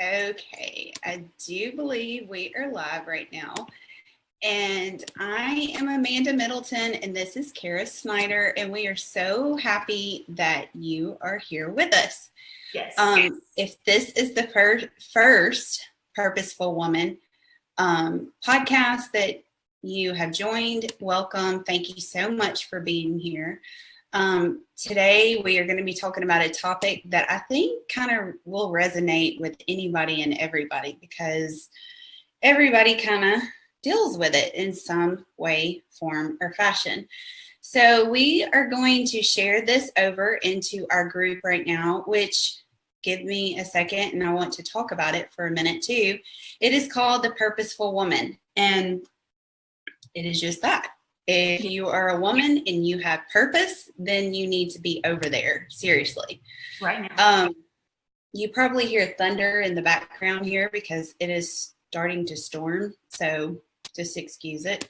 Okay, I do believe we are live right now. And I am Amanda Middleton, and this is Kara Snyder, and we are so happy that you are here with us. Yes. If this is the first Purposeful Woman podcast that you have joined, welcome. Thank you so much for being here. Today we are going to be talking about a topic that I think kind of will resonate with anybody and everybody, because everybody kind of deals with it in some way, form, or fashion. So we are going to share this over into our group right now, which, give me a second and I want to talk about it for a minute too. It is called the Purposeful Woman, and it is just that. If you are a woman and you have purpose, then you need to be over there. Seriously. Right now. You probably hear thunder in the background here because it is starting to storm. So just excuse it.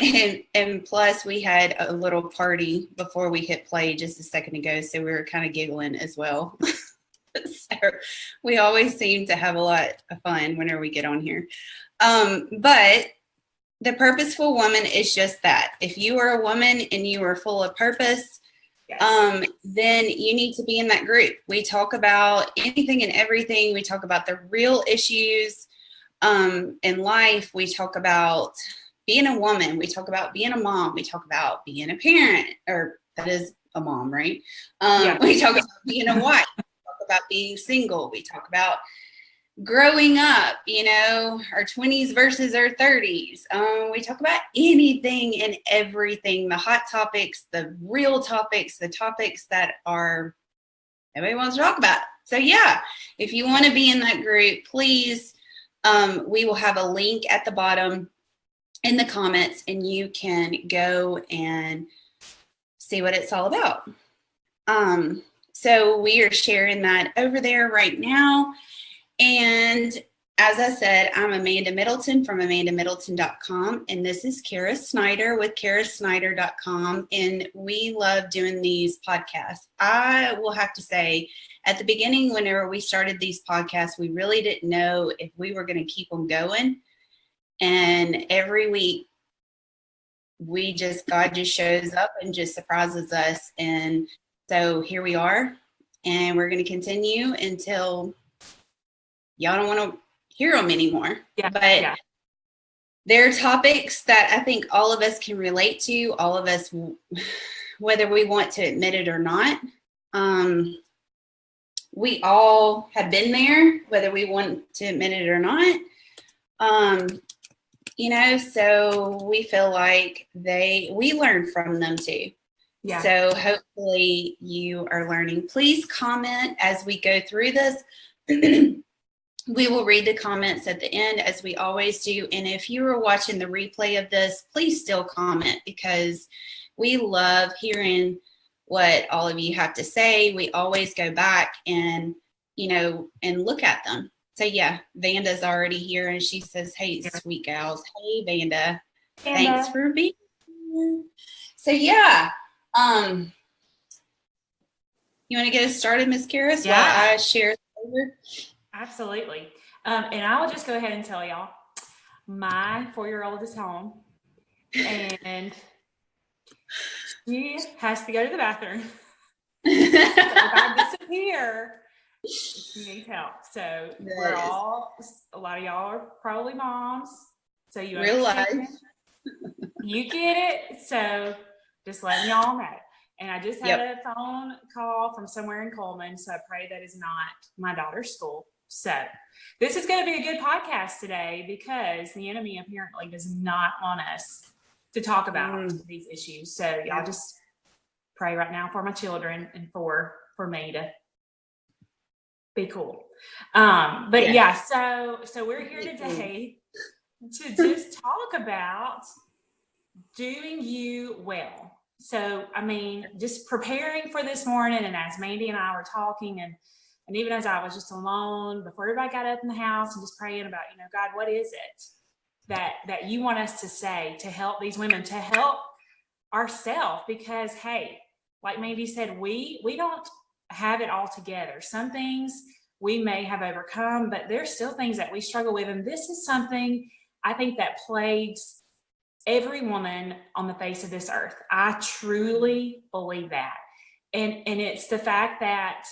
And plus we had a little party before we hit play just a second ago. So we were kind of giggling as well. So we always seem to have a lot of fun whenever we get on here. But the Purposeful Woman is just that. If you are a woman and you are full of purpose, then you need to be in that group. We talk about anything and everything. We talk about the real issues in life. We talk about being a woman. We talk about being a mom. We talk about being a parent, or that is a mom, right? We talk about being a wife. We talk about being single. We talk about growing up, our 20s versus our 30s. We talk about anything and everything, the hot topics, the real topics, the topics that everybody wants to talk about. So yeah, if you want to be in that group, please, we will have a link at the bottom in the comments, and you can go and see what it's all about. So we are sharing that over there right now. And as I said, I'm Amanda Middleton from amandamiddleton.com, and this is Kara Snyder with karasnyder.com, and we love doing these podcasts. I will have to say, at the beginning, whenever we started these podcasts, we really didn't know if we were going to keep them going, and every week, God just shows up and just surprises us, and so here we are, and we're going to continue until y'all don't want to hear them anymore. But there are topics that I think all of us can relate to, all of us, whether we want to admit it or not. We all have been there, whether we want to admit it or not. So we feel like we learn from them too. Yeah. So hopefully you are learning. Please comment as we go through this. We will read the comments at the end, as we always do. And if you are watching the replay of this, please still comment, because we love hearing what all of you have to say. We always go back and look at them. So yeah, Vanda's already here, and she says, "Hey, sweet gals." Hey, Vanda. Thanks for being here. So yeah, you want to get us started, Miss Kara? While I share over? Absolutely. And I will just go ahead and tell y'all, my 4-year-old is home, and she has to go to the bathroom. So if I disappear, she needs help. So a lot of y'all are probably moms, so you real life. You get it. So just letting y'all know. And I just had a phone call from somewhere in Coleman, so I pray that is not my daughter's school. So this is going to be a good podcast today, because the enemy apparently does not want us to talk about these issues. So y'all just pray right now for my children and for me to be cool. So we're here today to just talk about doing you well. So, just preparing for this morning, and as Mandy and I were talking, and even as I was just alone before everybody got up in the house, and just praying about, God, what is it that you want us to say to help these women, to help ourselves? Because, hey, like Mandy said, we don't have it all together. Some things we may have overcome, but there's still things that we struggle with. And this is something I think that plagues every woman on the face of this earth. I truly believe that. And it's the fact that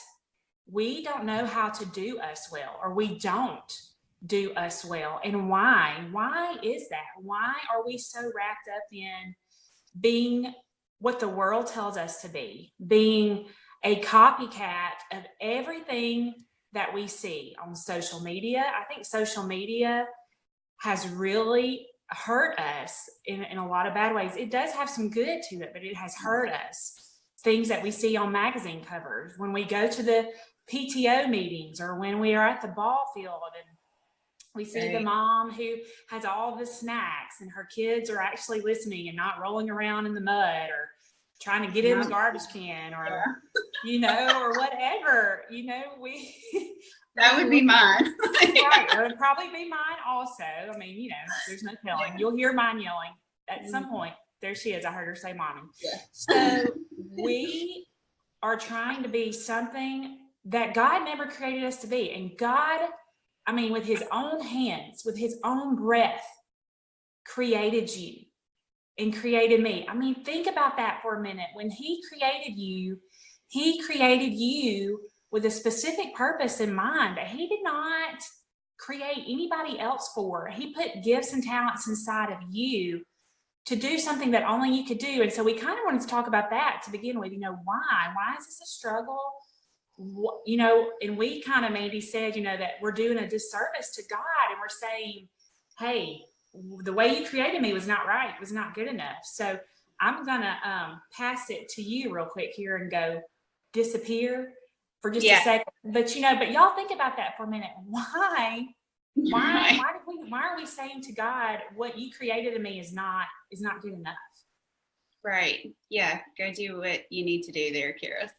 we don't know how to do us well, or we don't do us well. And why? Why is that? Why are we so wrapped up in being what the world tells us to be, being a copycat of everything that we see on social media? I think social media has really hurt us in a lot of bad ways. It does have some good to it, but it has hurt us. Things that we see on magazine covers, when we go to the PTO meetings, or when we are at the ball field and we see the mom who has all the snacks and her kids are actually listening and not rolling around in the mud or trying to get in the garbage can, or, you know, or whatever, you know, that would be mine. Right, it would probably be mine also. I mean, you know, there's no telling. You'll hear mine yelling at some point. There she is. I heard her say mommy. Yeah. So we are trying to be something that God never created us to be. And God, I mean, with his own hands, with his own breath, created you and created me. I mean, think about that for a minute. When he created you with a specific purpose in mind that he did not create anybody else for. He put gifts and talents inside of you to do something that only you could do. And so we kind of wanted to talk about that to begin with. You know, why is this a struggle? You know, and we kind of maybe said, you know, that we're doing a disservice to God, and we're saying, hey, the way you created me was not right, was not good enough. So I'm gonna pass it to you real quick here and go disappear for just a second. But you know, but y'all think about that for a minute. Why are we saying to God, what you created in me is not good enough? Right. Yeah. Go do what you need to do there, Kira.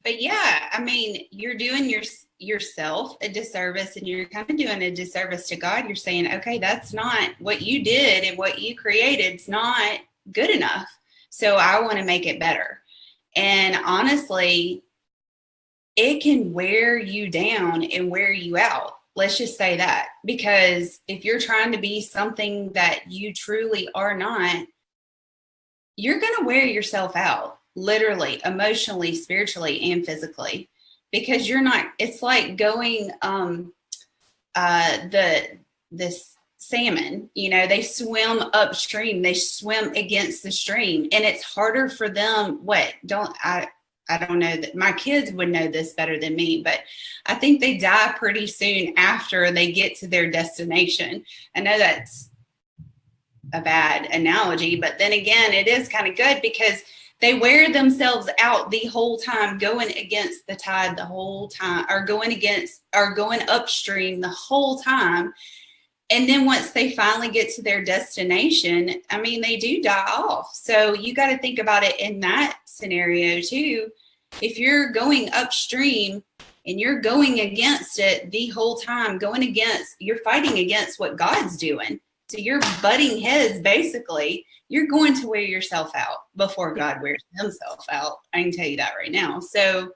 But yeah, I mean, you're doing yourself a disservice, and you're kind of doing a disservice to God. You're saying, okay, that's not what you did, and what you created is not good enough. So I want to make it better. And honestly, it can wear you down and wear you out. Let's just say that, because if you're trying to be something that you truly are not, you're going to wear yourself out, literally, emotionally, spiritually, and physically, because you're not, it's like going, this salmon, you know, they swim upstream, they swim against the stream, and it's harder for them. I don't know that my kids would know this better than me, but I think they die pretty soon after they get to their destination. I know that's a bad analogy, but then again, it is kind of good, because they wear themselves out the whole time, going against the tide the whole time, or going upstream the whole time. And then once they finally get to their destination, I mean, they do die off. So you got to think about it in that scenario too. If you're going upstream and you're going against it the whole time, you're fighting against what God's doing. So you're butting heads, basically. You're going to wear yourself out before God wears himself out. I can tell you that right now. So,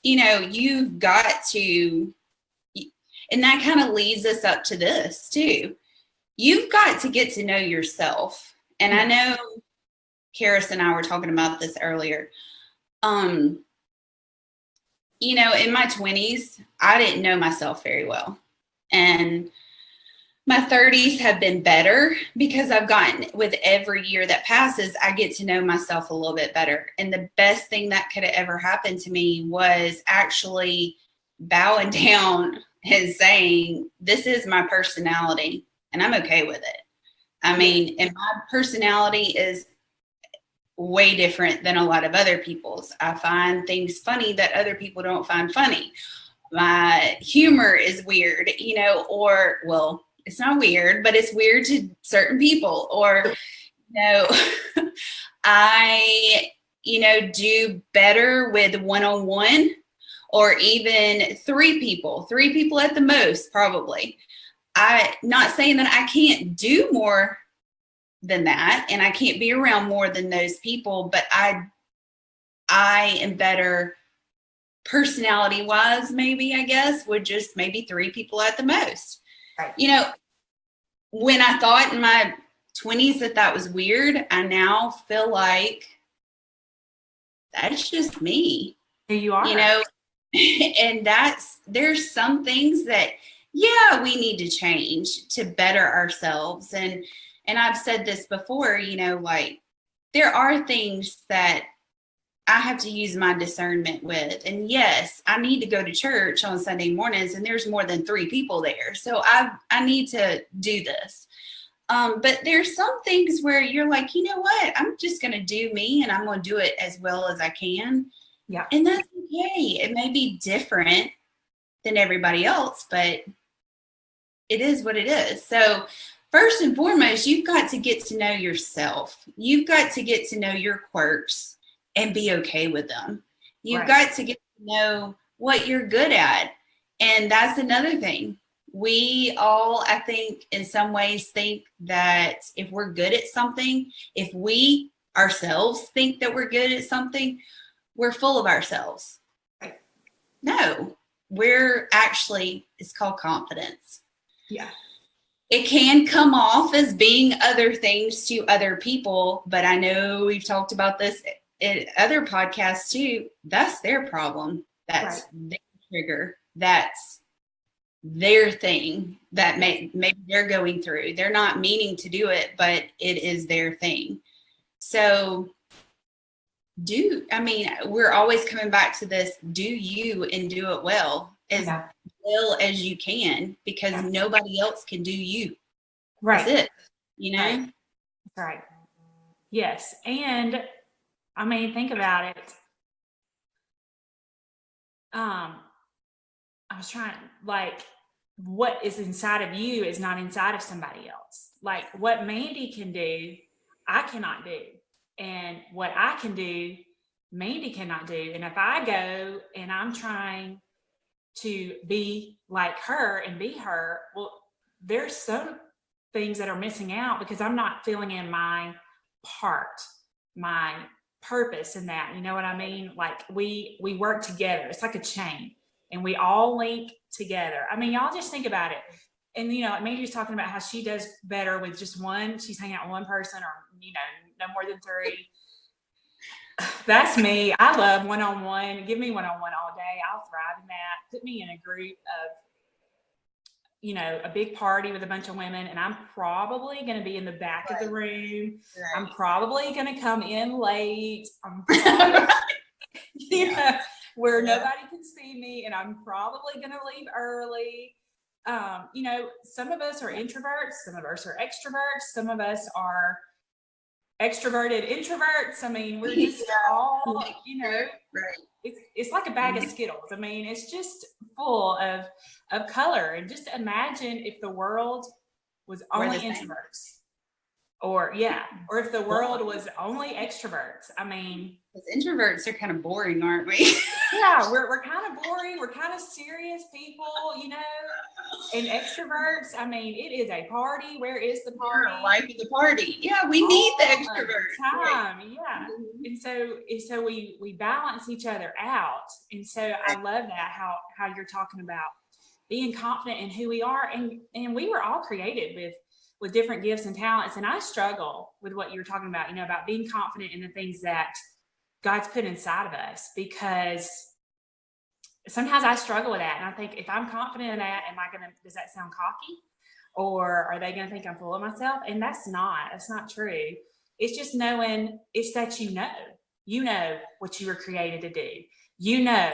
you know, you've got to, and that kind of leads us up to this too. You've got to get to know yourself. And I know Karis and I were talking about this earlier. You know, in my 20s, I didn't know myself very well. And my 30s have been better, because I've gotten, with every year that passes, I get to know myself a little bit better. And the best thing that could have ever happened to me was actually bowing down and saying, this is my personality, and I'm okay with it. I mean, and my personality is way different than a lot of other people's. I find things funny that other people don't find funny. My humor is weird, you know, or, well, it's not weird, but it's weird to certain people. Or, you know, I, you know, do better with one-on-one, or even three people at the most, probably. Not saying that I can't do more than that, and I can't be around more than those people, but I am better personality wise, maybe, I guess, with just maybe 3 people at the most. Right. You know, when I thought in my 20s that was weird, I now feel like that's just me. Who you are. You know, and there's some things that, yeah, we need to change to better ourselves. And I've said this before, you know, like there are things that I have to use my discernment with. And yes, I need to go to church on Sunday mornings and there's more than 3 people there. So I need to do this. But there's some things where you're like, you know what, I'm just going to do me and I'm going to do it as well as I can. Yeah. And that's okay. It may be different than everybody else, but it is what it is. So first and foremost, you've got to get to know yourself. You've got to get to know your quirks and be okay with them. You've got to get to know what you're good at. And that's another thing. We all, I think, in some ways think that if we're good at something, if we ourselves think that we're good at something, we're full of ourselves. No, we're actually, it's called confidence. Yeah. It can come off as being other things to other people, but I know we've talked about this in other podcasts too. That's their problem. That's their trigger. That's their thing that maybe they're going through. They're not meaning to do it, but it is their thing. So we're always coming back to this, do you and do it well as you can, because nobody else can do you. Right. That's it. You know? Right. Yes. And I mean, think about it. I was trying, like, what is inside of you is not inside of somebody else. Like what Mandy can do, I cannot do. And what I can do, Mandy cannot do. And if I go and I'm trying to be like her and be her, well, there's some things that are missing out because I'm not filling in my part, my purpose in that. You know what I mean? Like we work together. It's like a chain and we all link together. I mean, y'all just think about it. And, you know, Mandy was talking about how she does better with just one. She's hanging out with one person or, you know, no more than 3. That's me. I love one-on-one. Give me one-on-one all day. I'll thrive in that. Put me in a group of, you know, a big party with a bunch of women, and I'm probably going to be in the back of the room. I'm probably going to come in late. I'm probably, you know, where nobody can see me, and I'm probably going to leave early. You know, some of us are introverts. Some of us are extroverts. Some of us are extroverted introverts. I mean, we're just all, you know, it's like a bag of Skittles. I mean, it's just full of color. And just imagine if the world was only introverts, or if the world was only extroverts. I mean, because introverts are kind of boring, aren't we? Yeah, we're kind of boring. We're kind of serious people, you know. And extroverts, I mean, it is a party. Where is the party? Life of the party. Yeah, we need the extroverts. Time, yeah. And so we balance each other out. And so I love that how you're talking about being confident in who we are. And we were all created with different gifts and talents. And I struggle with what you're talking about, you know, about being confident in the things that God's put inside of us, because sometimes I struggle with that. And I think, if I'm confident in that, does that sound cocky? Or are they going to think I'm full of myself? And that's not true. It's just knowing, it's that you know what you were created to do. You know,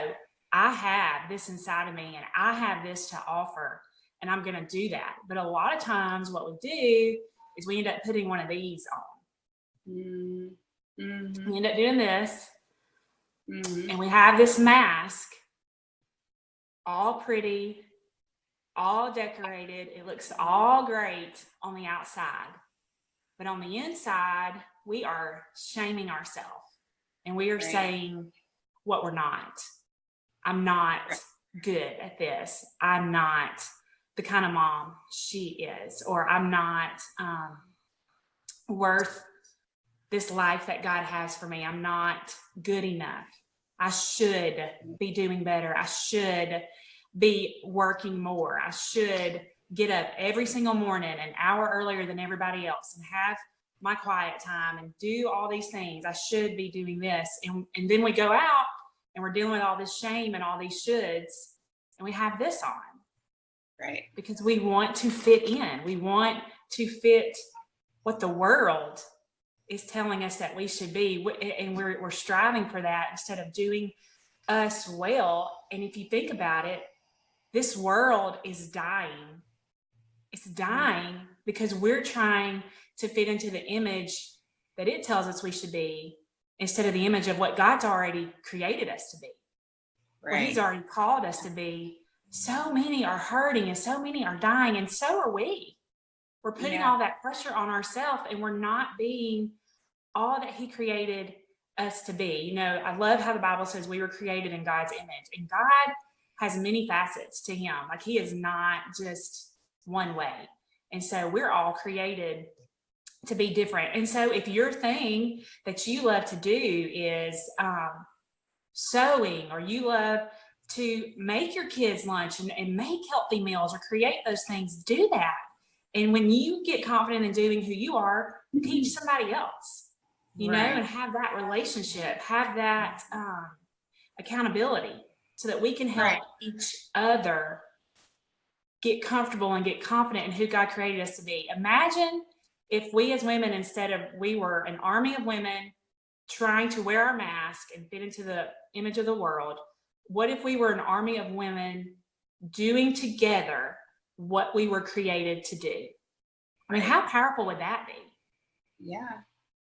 I have this inside of me and I have this to offer, and I'm going to do that. But a lot of times what we do is we end up putting one of these on. Mm-hmm. We end up doing this, and we have this mask, all pretty, all decorated. It looks all great on the outside, but on the inside, we are shaming ourselves, and we are saying what we're not. I'm not good at this. I'm not the kind of mom she is, or I'm not worth this life that God has for me. I'm not good enough. I should be doing better. I should be working more. I should get up every single morning an hour earlier than everybody else and have my quiet time and do all these things. I should be doing this. And then we go out and we're dealing with all this shame and all these shoulds, and we have this on. Right. Because we want to fit in. We want to fit what the world is telling us that we should be. And we're striving for that instead of doing us well. And if you think about it, this world is dying. It's dying because we're trying to fit into the image that it tells us we should be instead of the image of what God's already created us to be. Right. What He's already called us to be. So many are hurting and so many are dying, and so are we. We're putting all that pressure on ourselves, and we're not being all that He created us to be. You know, I love how the Bible says we were created in God's image, and God has many facets to Him. Like, He is not just one way. And so we're all created to be different. And so if your thing that you love to do is sewing, or you love to make your kids lunch and make healthy meals or create those things, do that. And when you get confident in doing who you are, teach somebody else, you know, and have that relationship, have that accountability so that we can help each other get comfortable and get confident in who God created us to be. Imagine if we as women, instead of we were an army of women trying to wear our mask and fit into the image of the world, what if we were an army of women doing together what we were created to do? I mean, how powerful would that be? Yeah,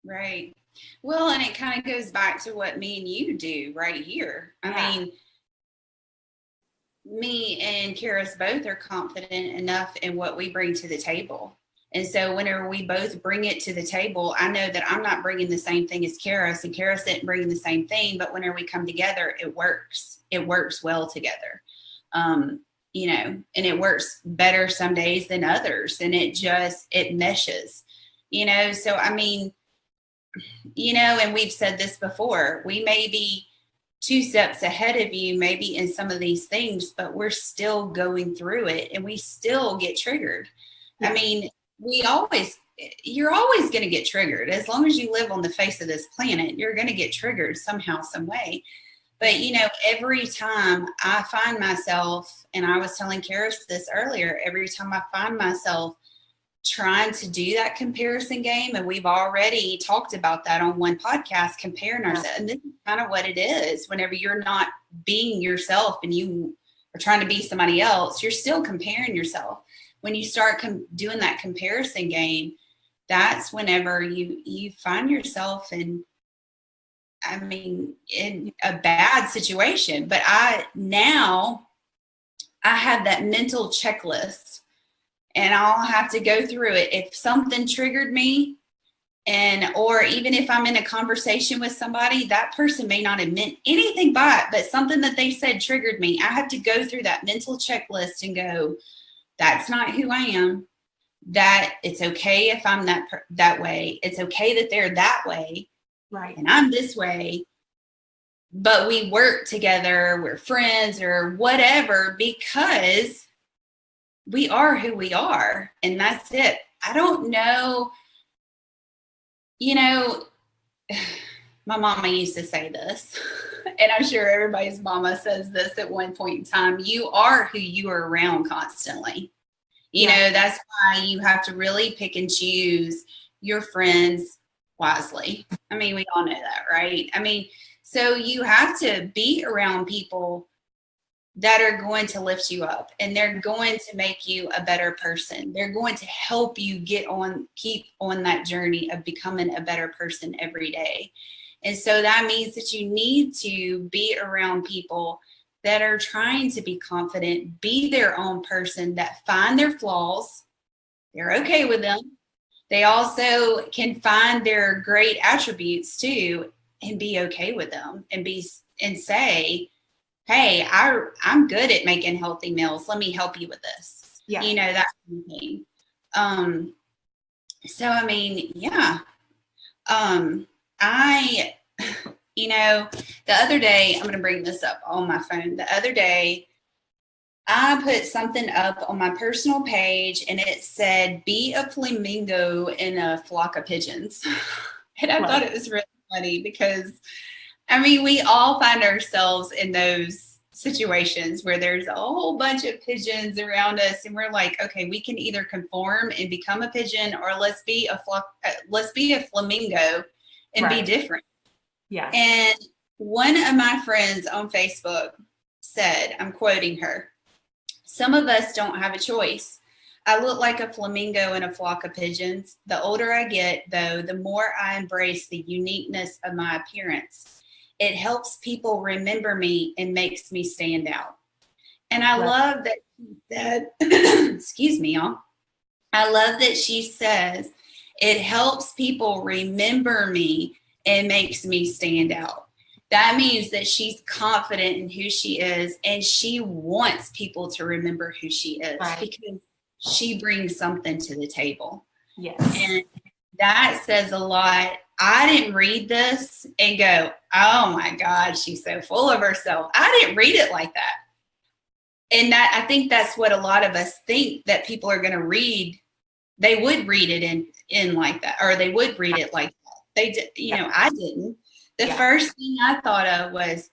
right. Well, and it kind of goes back to what me and you do right here. I mean, me and Karis both are confident enough in what we bring to the table. And so whenever we both bring it to the table, I know that I'm not bringing the same thing as Karis, and Karis didn't bring the same thing, but whenever we come together, it works. It works well together. You know, and it works better some days than others, and it meshes, you know? So, I mean, you know, and we've said this before, we may be 2 steps ahead of you, maybe in some of these things, but we're still going through it and we still get triggered. Yeah. I mean, you're always going to get triggered. As long as you live on the face of this planet, you're going to get triggered somehow, some way. But, you know, every time I find myself, and I was telling Karis this earlier, every time I find myself trying to do that comparison game, and we've already talked about that on one podcast, comparing ourselves. And this is kind of what it is. Whenever you're not being yourself and you are trying to be somebody else, you're still comparing yourself. When you start doing that comparison game, that's whenever you find yourself in a bad situation. But I have that mental checklist, and I'll have to go through it. If something triggered me, or even if I'm in a conversation with somebody, that person may not have meant anything by it, but something that they said triggered me. I have to go through that mental checklist and go, that's not who I am. That it's okay if I'm that way. It's okay that they're that way. Right. And I'm this way. But we work together, we're friends or whatever, because we are who we are. And that's it. I don't know. You know, my mama used to say this, and I'm sure everybody's mama says this at one point in time. You are who you are around constantly. You know, that's why you have to really pick and choose your friends wisely. I mean, we all know that, right? I mean, so you have to be around people that are going to lift you up, and they're going to make you a better person. They're going to help you keep on that journey of becoming a better person every day. And so that means that you need to be around people that are trying to be confident, be their own person, that find their flaws. They're okay with them. They also can find their great attributes too, and be okay with them, and say, hey, I'm good at making healthy meals. Let me help you with this. Yeah. You know, that kind of thing. So, I mean, yeah. You know, the other day, I'm going to bring this up on my phone. The other day, I put something up on my personal page and it said, be a flamingo in a flock of pigeons. And I thought it was really funny because, I mean, we all find ourselves in those situations where there's a whole bunch of pigeons around us and we're like, okay, we can either conform and become a pigeon, or let's be a flamingo and be different. Yeah. And one of my friends on Facebook said, I'm quoting her, "Some of us don't have a choice. I look like a flamingo in a flock of pigeons. The older I get, though, the more I embrace the uniqueness of my appearance. It helps people remember me and makes me stand out." And I love that she said, excuse me, y'all. I love that she says, it helps people remember me and makes me stand out. That means that she's confident in who she is and she wants people to remember who she is because she brings something to the table. Yes. And that says a lot. I didn't read this and go, oh my God, she's so full of herself. I didn't read it like that. And that, I think that's what a lot of us think that people are going to read. They would read it in like that, or they would read it like that. They did, you know, I didn't. The first thing I thought of was,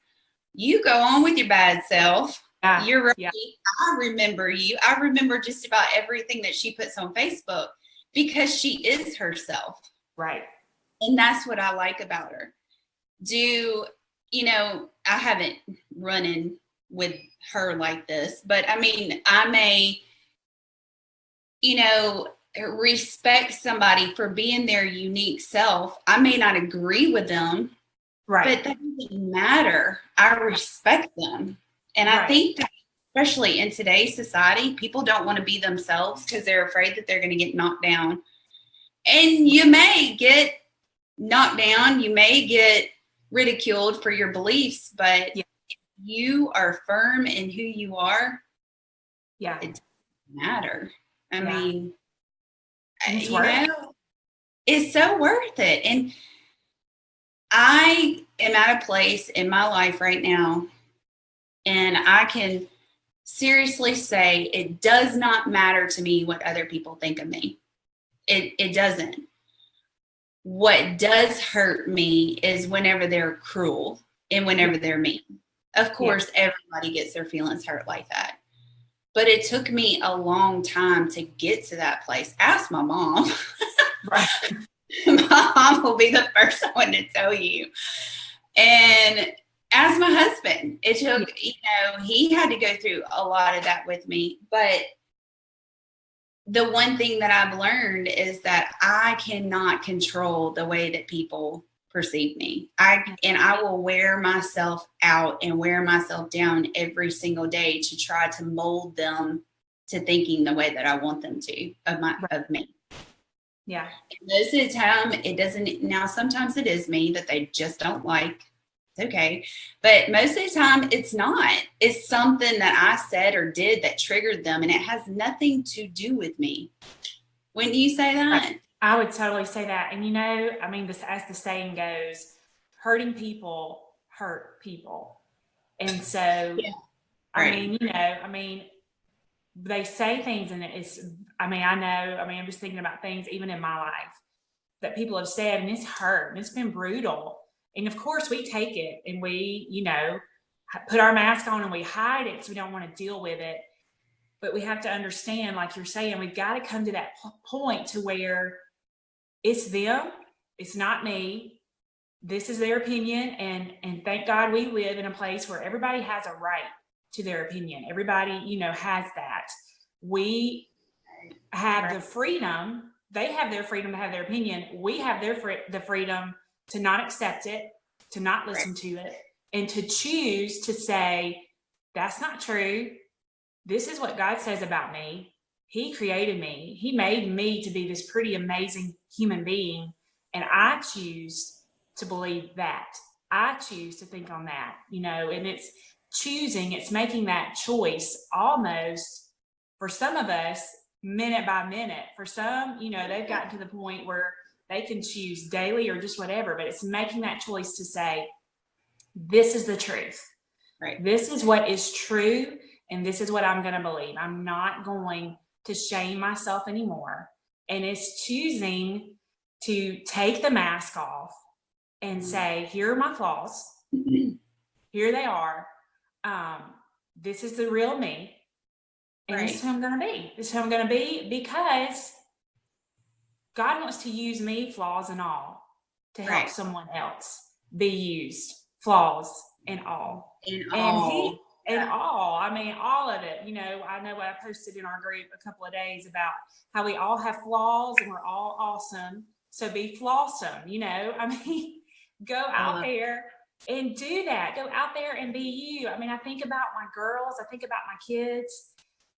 you go on with your bad self. You're right. I remember you. I remember just about everything that she puts on Facebook because she is herself. Right. And that's what I like about her. You know, I haven't run in with her like this, but I mean, I may, you know, respect somebody for being their unique self. I may not agree with them, but that doesn't matter. I respect them. And I think that especially in today's society, people don't want to be themselves because they're afraid that they're going to get knocked down. And you may get knocked down, you may get ridiculed for your beliefs, but if you are firm in who you are, it doesn't matter. I mean, you know, it's so worth it. And I am at a place in my life right now, and I can seriously say it does not matter to me what other people think of me. It doesn't. What does hurt me is whenever they're cruel and whenever they're mean. Of course, everybody gets their feelings hurt like that. But it took me a long time to get to that place. Ask my mom. My mom will be the first one to tell you. And ask my husband. It took, you know, he had to go through a lot of that with me. But the one thing that I've learned is that I cannot control the way that people perceive me. I will wear myself out and wear myself down every single day to try to mold them to thinking the way that I want them to of me. Yeah. And most of the time it doesn't. Now, sometimes it is me that they just don't like. It's okay. But most of the time it's not. It's something that I said or did that triggered them, and it has nothing to do with me. Wouldn't you say that? I would totally say that. And, you know, I mean, this, as the saying goes, hurting people hurt people. And so, I mean, you know, I mean, they say things and it's, I mean, I'm just thinking about things even in my life that people have said, and it's hurt and it's been brutal. And of course we take it and we, you know, put our mask on and we hide it because we don't want to deal with it. But we have to understand, like you're saying, we've got to come to that point to where it's them, it's not me. This is their opinion. And thank God we live in a place where everybody has a right to their opinion. Everybody, you know, has that. We have the freedom. They have their freedom to have their opinion. We have the freedom to not accept it, to not listen to it, and to choose to say, that's not true. This is what God says about me. He created me. He made me to be this pretty amazing human being. And I choose to believe that. I choose to think on that, you know, and it's choosing, it's making that choice almost for some of us minute by minute. For some, you know, they've gotten to the point where they can choose daily or just whatever, but it's making that choice to say, this is the truth. Right. This is what is true, and this is what I'm going to believe. I'm not going to shame myself anymore. And it's choosing to take the mask off and say, here are my flaws. Here they are. This is the real me. And this is who I'm going to be. This is who I'm going to be, because God wants to use me, flaws and all, to help someone else be used, flaws and all. And all. I mean, all of it. You know, I know what I posted in our group a couple of days about how we all have flaws and we're all awesome. So be flawsome, you know. I mean, go out there and do that. Go out there and be you. I mean, I think about my girls, I think about my kids,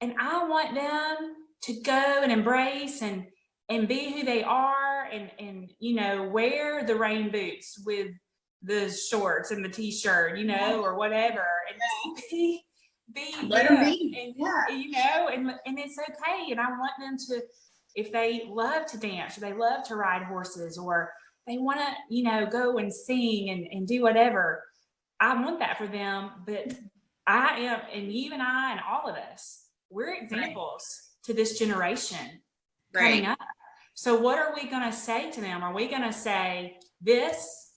and I want them to go and embrace and be who they are, and you know, wear the rain boots with the shorts and the t-shirt, you know, or whatever, and just be let them be. And you know, and it's okay. And I want them to, if they love to dance or they love to ride horses or they want to, you know, go and sing and do whatever, I want that for them. But I am, and you and I and all of us, we're examples to this generation coming up. So what are we going to say to them? Are we going to say this,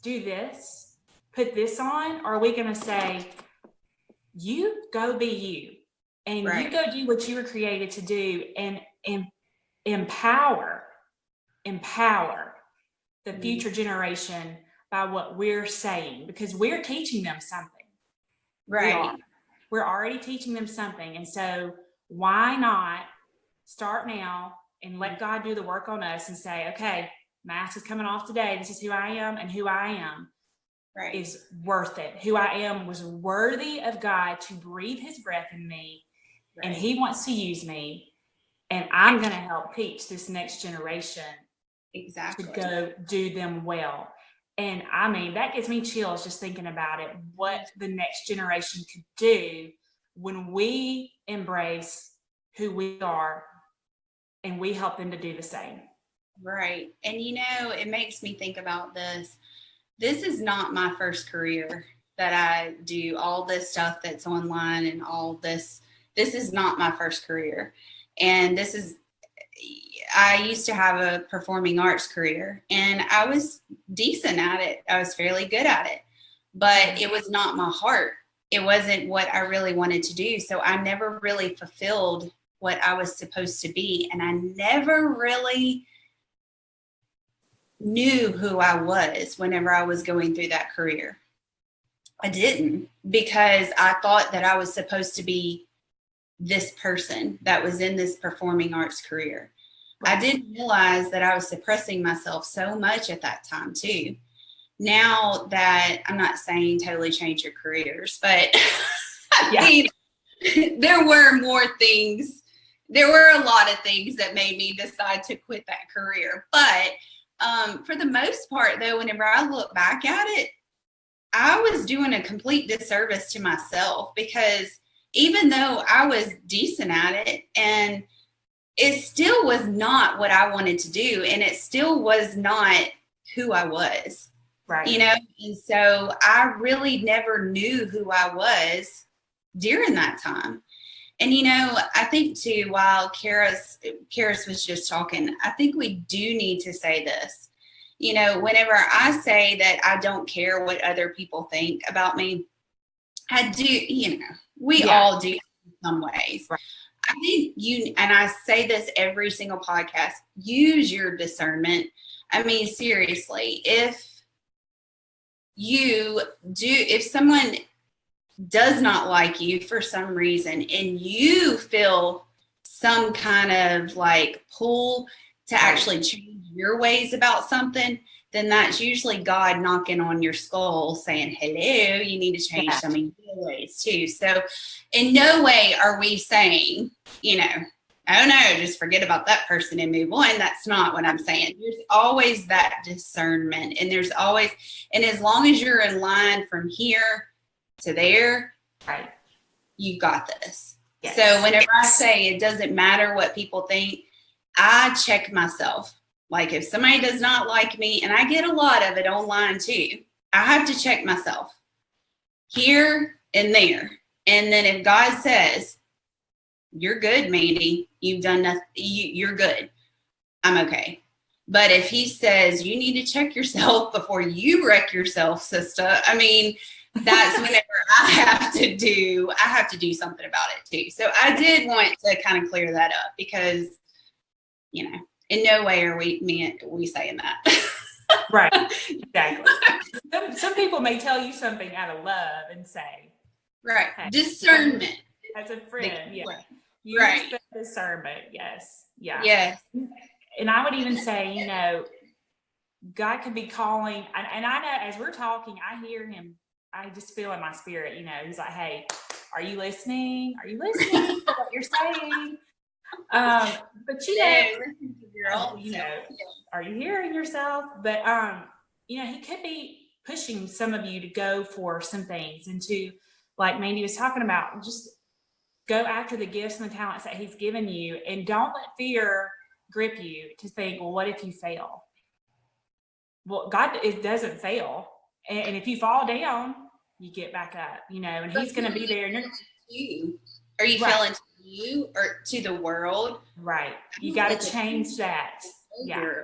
do this, put this on? Or are we going to say, you go be you, and you go do what you were created to do, and empower the future generation by what we're saying, because we're teaching them something. We're already teaching them something. And so why not start now and let God do the work on us and say, okay, mask is coming off today. This is who I am, and who I am is worth it. Who I am was worthy of God to breathe his breath in me, and he wants to use me, and I'm going to help teach this next generation to go do them well. And I mean, that gives me chills just thinking about it, what the next generation could do when we embrace who we are and we help them to do the same. Right. And you know, it makes me think about this. This is not my first career that I do all this stuff that's online and all this. This is not my first career. And I used to have a performing arts career, and I was decent at it. I was fairly good at it, but it was not my heart. It wasn't what I really wanted to do. So I never really fulfilled what I was supposed to be. And I never really knew who I was whenever I was going through that career. I didn't, because I thought that I was supposed to be this person that was in this performing arts career. I didn't realize that I was suppressing myself so much at that time too. Now that, I'm not saying totally change your careers, but I mean, there were more things. There were a lot of things that made me decide to quit that career. But for the most part, though, whenever I look back at it, I was doing a complete disservice to myself, because even though I was decent at it, and it still was not what I wanted to do, and it still was not who I was. You know, and so I really never knew who I was during that time. And, you know, I think too, while Karis was just talking, I think we do need to say this. You know, whenever I say that I don't care what other people think about me, I do, you know, we all do in some ways. I think and I say this every single podcast, use your discernment. I mean, seriously, if someone does not like you for some reason, and you feel some kind of like pull to actually change your ways about something, then that's usually God knocking on your skull saying, hello, you need to change some of your ways too. So in no way are we saying, you know, oh no, just forget about that person and move on. That's not what I'm saying. There's always that discernment, and there's always, and as long as you're in line from here to there, you got this. So whenever I say it doesn't matter what people think, I check myself. Like if somebody does not like me, and I get a lot of it online too, I have to check myself here and there. And then if God says, you're good, Mandy, you've done nothing, you're good, I'm okay. But if he says, you need to check yourself before you wreck yourself, sister, I mean, that's whenever I have to do something about it too. So I did want to kind of clear that up because, you know, in no way are we saying that. Right. Exactly. Some people may tell you something out of love and say, right. Hey, discernment. As a friend. Yeah. Use right. the discernment. Yes. Yeah. Yes. And I would even say, you know, God could be calling, and I know as we're talking, I hear him. I just feel in my spirit, you know, he's like, hey, are you listening? Are you listening to what you're saying? But you know, are you hearing yourself? But you know, he could be pushing some of you to go for some things and to, like Mandy was talking about, just go after the gifts and the talents that he's given you, and don't let fear grip you to think, well, what if you fail? Well, God, it doesn't fail. And if you fall down, you get back up, you know, and he's going to be there. And you. Are you failing to you or to the world? Right. You got to change that. Yeah.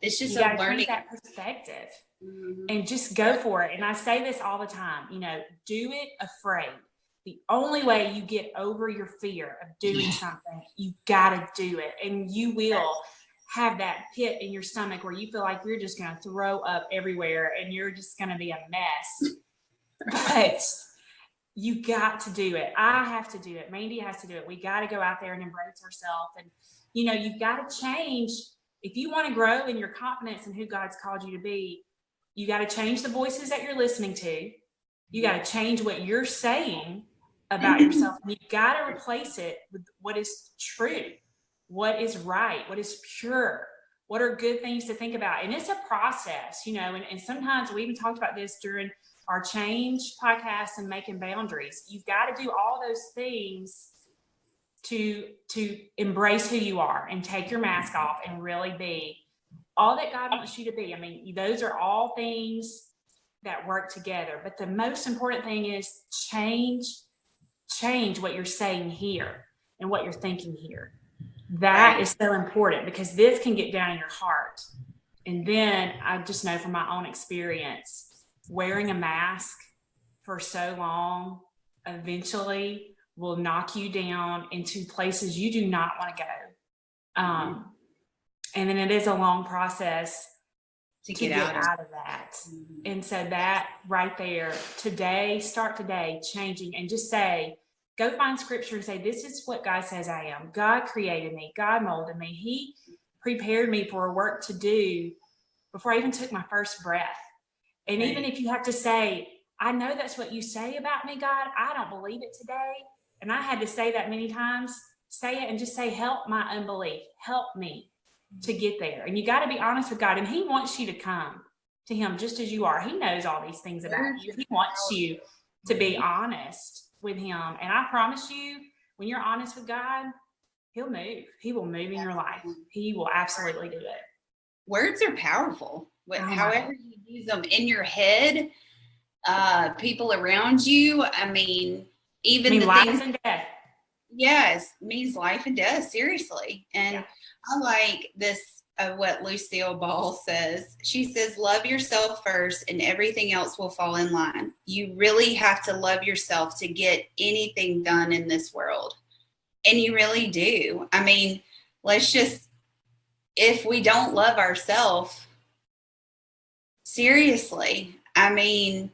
It's just you got a to learning change that perspective and just go for it. And I say this all the time, you know, do it afraid. The only way you get over your fear of doing something, you got to do it. And you will have that pit in your stomach where you feel like you're just going to throw up everywhere and you're just going to be a mess. But you got to do it. I have to do it. Mandy has to do it. We got to go out there and embrace ourselves. And, you know, you've got to change. If you want to grow in your confidence in who God's called you to be, you got to change the voices that you're listening to. You got to change what you're saying about yourself. And you got to replace it with what is true, what is right, what is pure, what are good things to think about. And it's a process, you know, and sometimes we even talked about this during our change podcast and making boundaries. You've got to do all those things to embrace who you are and take your mask off and really be all that God wants you to be. I mean, those are all things that work together. But the most important thing is change what you're saying here and what you're thinking here. That is so important because this can get down in your heart. And then I just know from my own experience, wearing a mask for so long eventually will knock you down into places you do not want to go. And then it is a long process to get out of that. And so that right there, start today changing and just say, go find scripture and say, this is what God says I am. God created me. God molded me. He prepared me for a work to do before I even took my first breath. And even if you have to say, I know that's what you say about me, God, I don't believe it today. And I had to say that many times. Say it and just say, help my unbelief. Help me to get there. And you got to be honest with God. And he wants you to come to him just as you are. He knows all these things about you. He wants you to be honest with him. And I promise you, when you're honest with God, he'll move. He will move in your life. He will absolutely do it. Words are powerful. However you use them in your head, people around you, I mean, even the life things and death. Yes, means life and death, seriously. And I like this, what Lucille Ball says. She says, love yourself first and everything else will fall in line. You really have to love yourself to get anything done in this world. And you really do. I mean, if we don't love ourselves, seriously, I mean,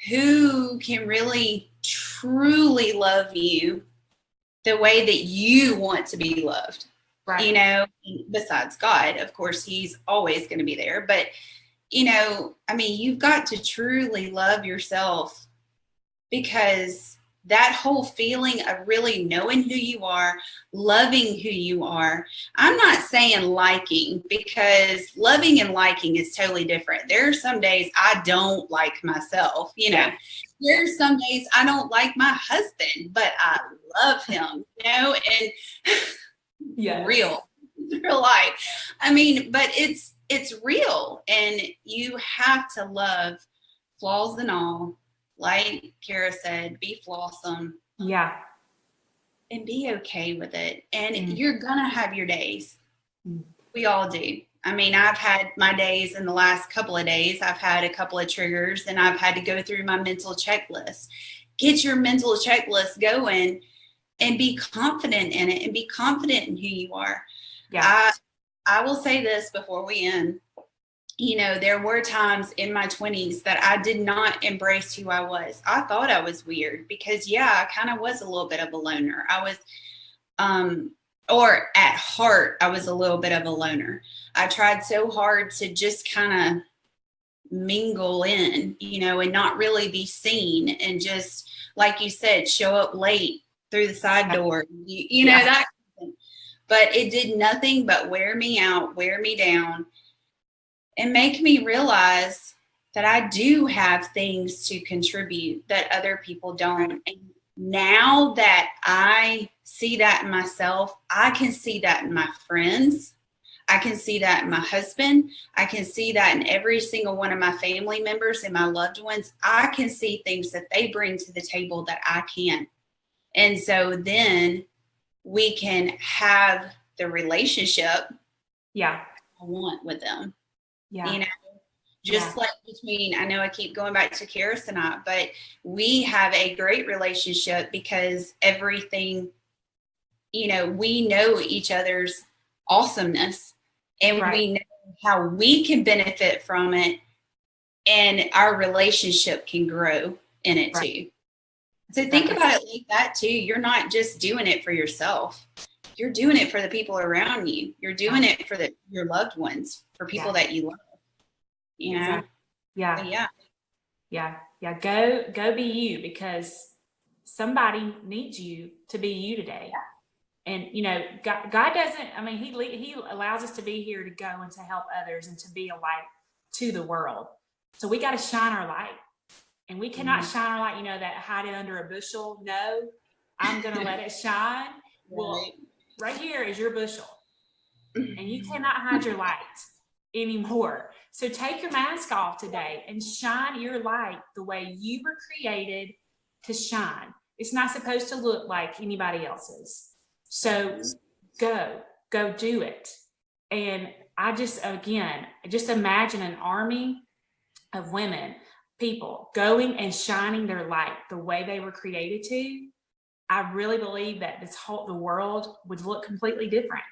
who can really truly love you the way that you want to be loved? Right. You know, besides God, of course, he's always going to be there. But, you know, I mean, you've got to truly love yourself, because that whole feeling of really knowing who you are, loving who you are. I'm not saying liking, because loving and liking is totally different. There are some days I don't like myself, you know. There's some days I don't like my husband, but I love him, you know, and real life. I mean, but it's real, and you have to love flaws and all, like Kara said, be flawsome. Yeah. And be okay with it. And Mm. you're gonna have your days. Mm. We all do. I mean, I've had my days in the last couple of days. I've had a couple of triggers and I've had to go through my mental checklist. Get your mental checklist going and be confident in it and be confident in who you are. Yeah. I will say this before we end. You know, there were times in my 20s that I did not embrace who I was. I thought I was weird because, yeah, I kind of was a little bit of a loner. I was, or at heart, I was a little bit of a loner. I tried so hard to just kind of mingle in, you know, and not really be seen and just, like you said, show up late through the side door, you know, that. But it did nothing but wear me out, wear me down, and make me realize that I do have things to contribute that other people don't. And now that I see that in myself, I can see that in my friends. I can see that in my husband. I can see that in every single one of my family members and my loved ones. I can see things that they bring to the table that I can't. And so then we can have the relationship I want with them. You know, just like between, I know I keep going back to Karis and I, but we have a great relationship because everything, you know, we know each other's awesomeness and we know how we can benefit from it and our relationship can grow in it too. So think about it like that too. You're not just doing it for yourself. You're doing it for the people around you. You're doing it for your loved ones, for people that you love. You know? Exactly. Go be you, because somebody needs you to be you today. And you know, God doesn't, I mean, he allows us to be here to go and to help others and to be a light to the world. So we got to shine our light, and we cannot shine our light, you know, that hide it under a bushel. No, I'm going to let it shine. Well, right here is your bushel, and you cannot hide your light anymore. So take your mask off today and shine your light the way you were created to shine. It's not supposed to look like anybody else's. So go do it. And I just imagine an army of women, people going and shining their light the way they were created to. I really believe that the world would look completely different.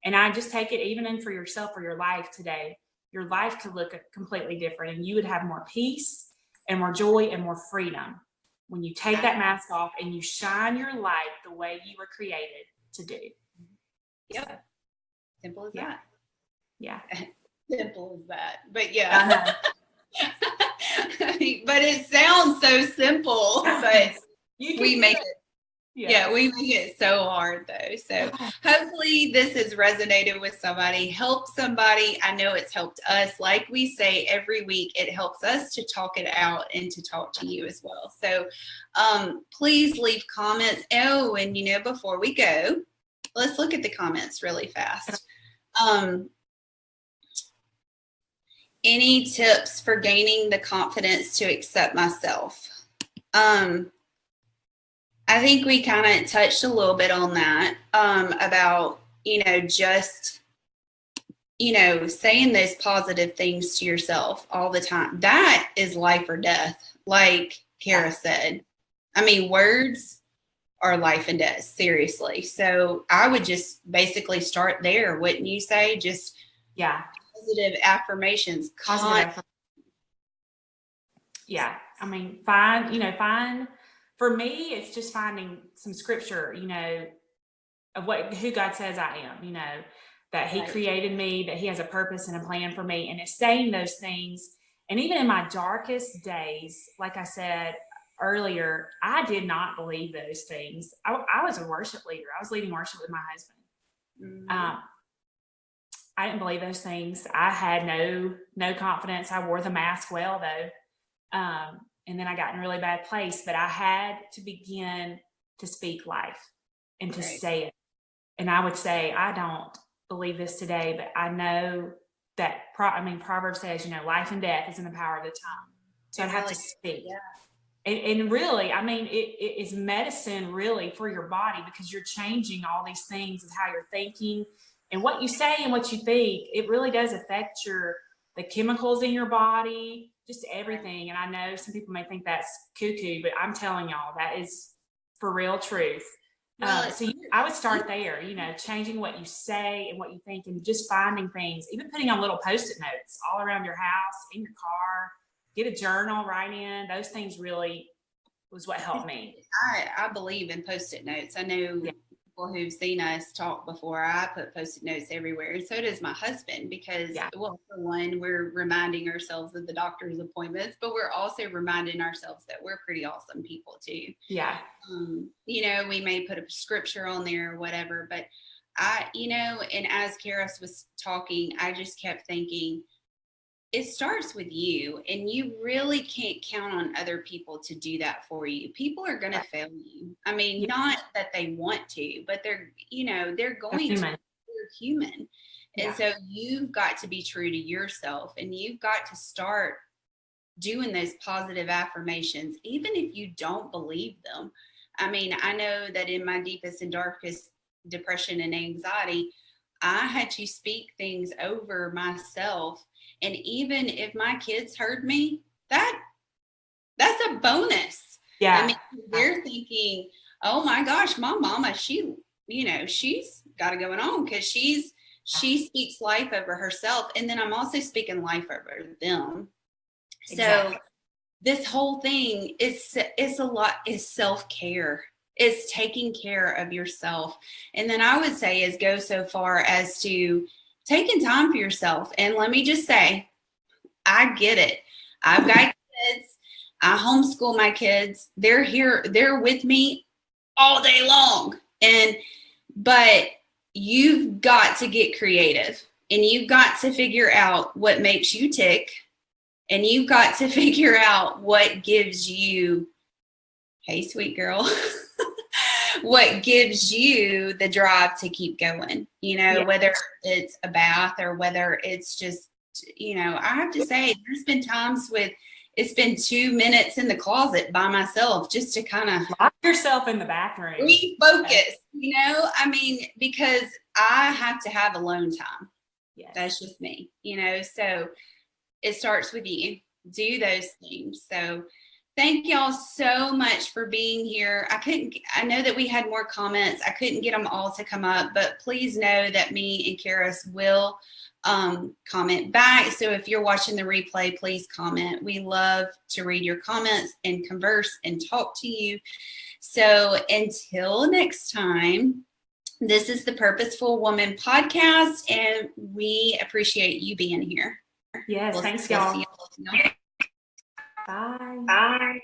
And I just take it even in for yourself, for your life today. Your life could look completely different, and you would have more peace and more joy and more freedom when you take that mask off and you shine your light the way you were created to do. Yep. So, simple as that. Yeah. Simple as that. But yeah. But it sounds so simple, but we make it. Yeah, we make it so hard though. So hopefully this has resonated with somebody, helped somebody. I know it's helped us. Like we say every week, it helps us to talk it out and to talk to you as well. So please leave comments. Oh, and you know, before we go, let's look at the comments really fast. Any tips for gaining the confidence to accept myself? I think we kind of touched a little bit on that, about, you know, just, you know, saying those positive things to yourself all the time. That is life or death, like Kara said. I mean, words are life and death, seriously. So I would just basically start there, wouldn't you say? Just positive affirmations. Yeah. I mean, find. For me, it's just finding some scripture, you know, of who God says I am, you know, that he created me, that he has a purpose and a plan for me. And it's saying those things. And even in my darkest days, like I said earlier, I did not believe those things. I was a worship leader. I was leading worship with my husband. I didn't believe those things. I had no confidence. I wore the mask well, though. And then I got in a really bad place, but I had to begin to speak life and to say it. And I would say, I don't believe this today, but I know that, Proverbs says, you know, life and death is in the power of the tongue. So I'd have to speak. Yeah. And really, I mean, it is medicine really for your body, because you're changing all these things of how you're thinking and what you say and what you think. It really does affect the chemicals in your body, just everything. And I know some people may think that's cuckoo, but I'm telling y'all, that is for real truth. Well, I would start there, changing what you say and what you think, and just finding things, even putting on little Post-it notes all around your house, in your car. Get a journal, write in. Those things really was what helped me. I believe in Post-it notes. I know people who've seen us talk before. I put Post-it notes everywhere, and so does my husband, because, well, for one, we're reminding ourselves of the doctor's appointments, but we're also reminding ourselves that we're pretty awesome people too. Yeah. We may put a scripture on there or whatever, but and as Karis was talking, I just kept thinking, it starts with you, and you really can't count on other people to do that for you. People are going to fail you. I mean, not that they want to, but they're going to. They're human. And so you've got to be true to yourself, and you've got to start doing those positive affirmations, even if you don't believe them. I mean, I know that in my deepest and darkest depression and anxiety, I had to speak things over myself. And even if my kids heard me, that's a bonus. Yeah. I mean, they're thinking, oh my gosh, my mama, she's got it going on, because she speaks life over herself. And then I'm also speaking life over them. Exactly. So this whole thing is self-care. It's taking care of yourself. And then I would say is go so far as to taking time for yourself. And let me just say, I get it. I've got kids. I homeschool my kids. They're here. They're with me all day long. But you've got to get creative, and you've got to figure out what makes you tick. And you've got to figure out what gives you, hey, sweet girl, what gives you the drive to keep going, whether it's a bath or whether it's just, I have to say, there's been times it's been 2 minutes in the closet by myself just to kind of lock yourself in the bathroom, refocus, I mean, because I have to have alone time. Yes. That's just me, so it starts with you. Do those things. So thank y'all so much for being here. I know that we had more comments. I couldn't get them all to come up, but please know that me and Karis will comment back. So if you're watching the replay, please comment. We love to read your comments and converse and talk to you. So until next time, this is the Purposeful Woman podcast, and we appreciate you being here. Yes, thanks, y'all. Bye. Bye.